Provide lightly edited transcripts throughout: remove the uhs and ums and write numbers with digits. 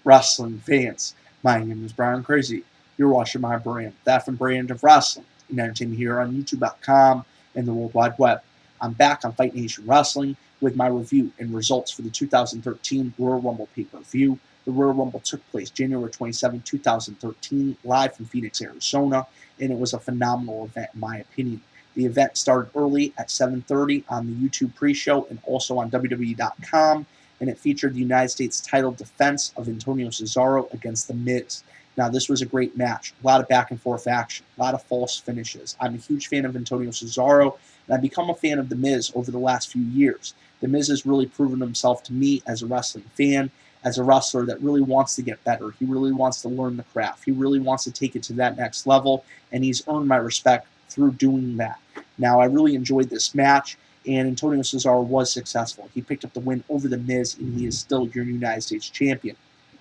wrestling fans. My name is Brian Crazy. You're watching my brand, that from brand of wrestling and entertainment here on YouTube.com and the World Wide Web. I'm back on Fight Nation Wrestling with my review and results for the 2013 Royal Rumble pay-per-view. The Royal Rumble took place January 27, 2013, live from Phoenix, Arizona, and it was a phenomenal event in my opinion. The event started early at 7:30 on the YouTube pre-show and also on WWE.com, and it featured the United States title defense of Antonio Cesaro against The Miz. Now, this was a great match. A lot of back and forth action, a lot of false finishes. I'm a huge fan of Antonio Cesaro, and I've become a fan of The Miz over the last few years. The Miz has really proven himself to me as a wrestling fan, as a wrestler that really wants to get better. He really wants to learn the craft. He really wants to take it to that next level, and he's earned my respect through doing that. Now, I really enjoyed this match, and Antonio Cesaro was successful. He picked up the win over The Miz, and he is still your United States champion.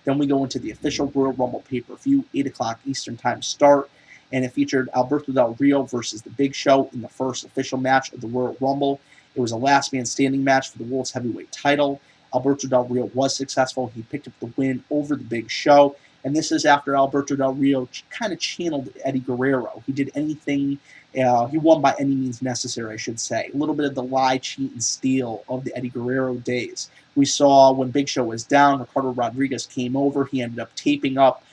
Then we go into the official Royal Rumble pay-per-view, 8 o'clock Eastern Time start, and it featured Alberto Del Rio versus The Big Show in the first official match of the Royal Rumble. It was a last man standing match for the World's Heavyweight title. Alberto Del Rio was successful. He picked up the win over The Big Show, and this is after Alberto Del Rio kind of channeled Eddie Guerrero. He did anything, he won by any means necessary, I should say. A little bit of the lie, cheat, and steal of the Eddie Guerrero days. We saw when Big Show was down, Ricardo Rodriguez came over. He ended up taping up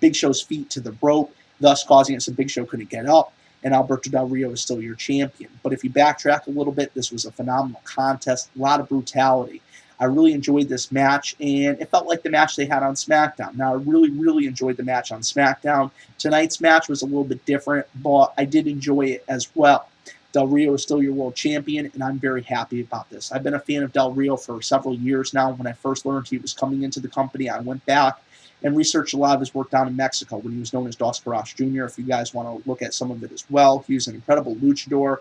Big Show's feet to the rope, thus causing it so Big Show couldn't get up, and Alberto Del Rio is still your champion. But if you backtrack a little bit, this was a phenomenal contest, a lot of brutality. I really enjoyed this match, and it felt like the match they had on SmackDown. Now, I really enjoyed the match on SmackDown. Tonight's match was a little bit different, but I did enjoy it as well. Del Rio is still your world champion, and I'm very happy about this. I've been a fan of Del Rio for several years now. When I first learned he was coming into the company, I went back and researched a lot of his work down in Mexico when he was known as Dos Caras Jr. If you guys want to look at some of it as well, he was an incredible luchador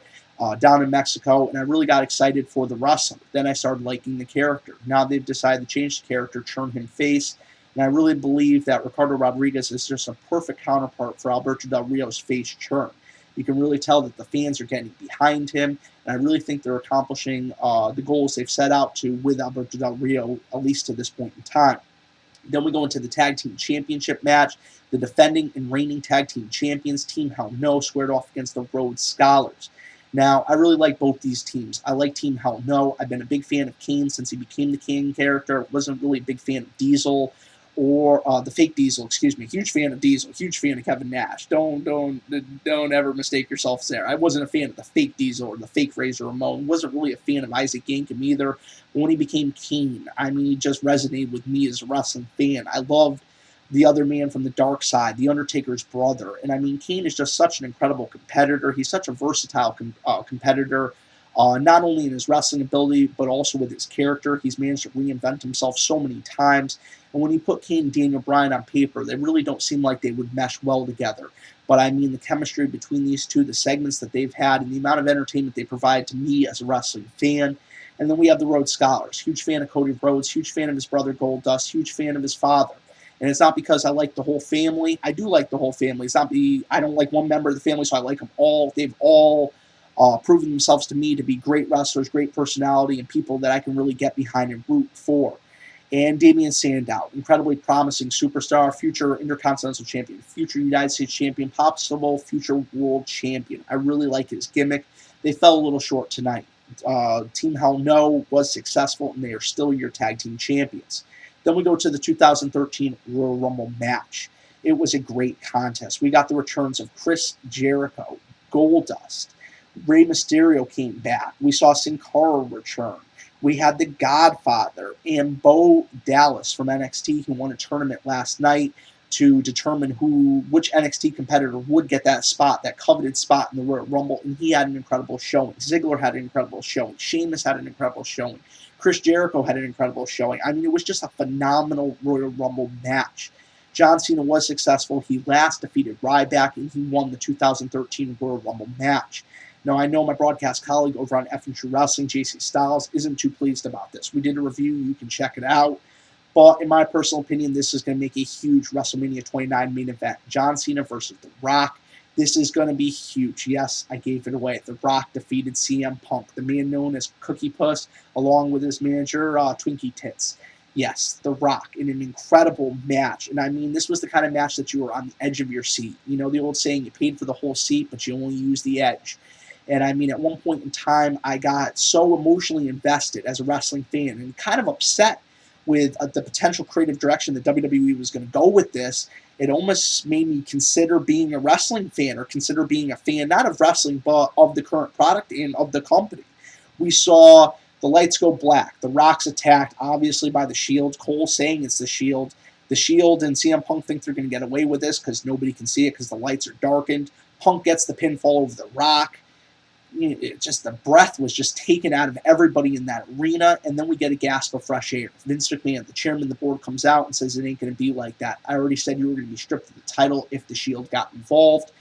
down in Mexico, and I really got excited for the wrestler. Then I started liking the character. Now they've decided to change the character, turn him face, and I really believe that Ricardo Rodriguez is just a perfect counterpart for Alberto Del Rio's face turn. You can really tell that the fans are getting behind him, and I really think they're accomplishing the goals they've set out to with Alberto Del Rio, at least to this point in time. Then we go into the Tag Team Championship match. The defending and reigning Tag Team Champions, Team Hell No, squared off against the Rhodes Scholars. Now, I really like both these teams. I like Team Hell No. I've been a big fan of Kane since he became the Kane character. Wasn't really a big fan of Diesel or the fake Diesel, excuse me. Huge fan of Diesel. Huge fan of Kevin Nash. Don't ever mistake yourselves there. I wasn't a fan of the fake Diesel or the fake Razor Ramon. Wasn't really a fan of Isaac Yankem either. But when he became Kane, I mean, he just resonated with me as a wrestling fan. I loved the other man from the dark side, The Undertaker's brother. And I mean, Kane is just such an incredible competitor. He's such a versatile competitor, not only in his wrestling ability, but also with his character. He's managed to reinvent himself so many times. And when you put Kane and Daniel Bryan on paper, they really don't seem like they would mesh well together. But I mean, the chemistry between these two, the segments that they've had, and the amount of entertainment they provide to me as a wrestling fan. And then we have the Rhodes Scholars. Huge fan of Cody Rhodes, huge fan of his brother Goldust, huge fan of his father. And it's not because I like the whole family. I do like the whole family. It's not I don't like one member of the family, so I like them all. They've all proven themselves to me to be great wrestlers, great personality, and people that I can really get behind and root for. And Damian Sandow, incredibly promising superstar, future Intercontinental Champion, future United States Champion, possible future World Champion. I really like his gimmick. They fell a little short tonight. Team Hell No was successful, and they are still your tag team champions. Then we go to the 2013 Royal Rumble match. It was a great contest. We got the returns of Chris Jericho, Goldust, Rey Mysterio came back. We saw Sin Cara return. We had The Godfather and Bo Dallas from NXT, who won a tournament last night to determine which NXT competitor would get that spot, that coveted spot in the Royal Rumble, and he had an incredible showing. Ziggler had an incredible showing. Sheamus had an incredible showing. Chris Jericho had an incredible showing. I mean, it was just a phenomenal Royal Rumble match. John Cena was successful. He last defeated Ryback, and he won the 2013 Royal Rumble match. Now, I know my broadcast colleague over on F and True Wrestling, JC Styles, isn't too pleased about this. We did a review. You can check it out. But in my personal opinion, this is going to make a huge WrestleMania 29 main event. John Cena versus The Rock. This is going to be huge. Yes, I gave it away. The Rock defeated CM Punk, the man known as Cookie Puss, along with his manager, Twinkie Tits. Yes, The Rock in an incredible match. And I mean, this was the kind of match that you were on the edge of your seat. You know the old saying, you paid for the whole seat, but you only used the edge. And I mean, at one point in time, I got so emotionally invested as a wrestling fan and kind of upset with the potential creative direction that WWE was going to go with this. It almost made me consider being a wrestling fan, or consider being a fan, not of wrestling, but of the current product and of the company. We saw the lights go black. The Rock's attacked, obviously, by the Shield. Cole saying it's the Shield. The Shield and CM Punk think they're going to get away with this because nobody can see it because the lights are darkened. Punk gets the pinfall over the Rock. Just the breath was just taken out of everybody in that arena, and then we get a gasp of fresh air. Vince McMahon, the chairman of the board, comes out and says it ain't going to be like that. I already said you were going to be stripped of the title if the Shield got involved.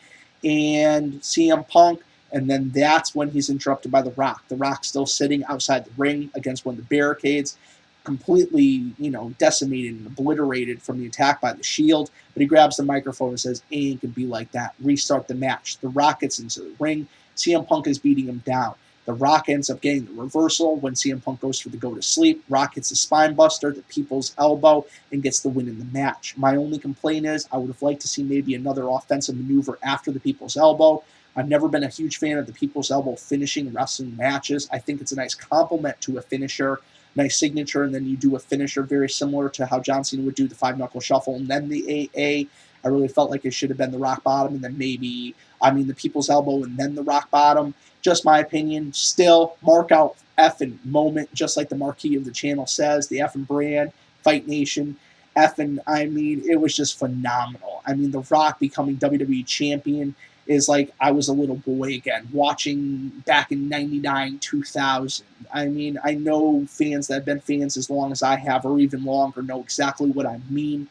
And CM Punk, and then that's when he's interrupted by The Rock. The Rock still sitting outside the ring against one of the barricades, completely, decimated and obliterated from the attack by the Shield. But he grabs the microphone and says, it ain't going to be like that. Restart the match. The Rock gets into the ring. CM Punk is beating him down. The Rock ends up getting the reversal when CM Punk goes for the go to sleep. Rock hits a spine buster, the people's elbow, and gets the win in the match. My only complaint is I would have liked to see maybe another offensive maneuver after the people's elbow. I've never been a huge fan of the people's elbow finishing wrestling matches. I think it's a nice complement to a finisher, nice signature, and then you do a finisher very similar to how John Cena would do the 5-knuckle shuffle and then the AA. I really felt like it should have been the rock bottom and then the people's elbow and then the rock bottom. Just my opinion. Still, mark out effing moment, just like the marquee of the channel says, the effing brand, Fight Nation. It was just phenomenal. The Rock becoming WWE champion is like I was a little boy again, watching back in 99, 2000. I know fans that have been fans as long as I have, or even longer, know exactly what I mean.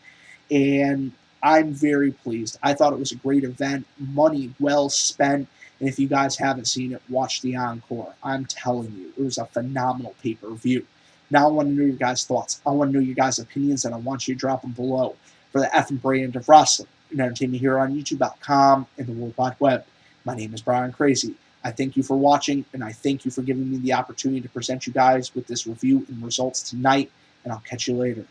And I'm very pleased. I thought it was a great event, money well spent. And if you guys haven't seen it, watch the encore. I'm telling you, it was a phenomenal pay-per-view. Now I want to know your guys' thoughts. I want to know your guys' opinions, and I want you to drop them below for the effing brand of wrestling and entertainment here on YouTube.com and the World Wide Web. My name is Brian Crazy. I thank you for watching, and I thank you for giving me the opportunity to present you guys with this review and results tonight, and I'll catch you later.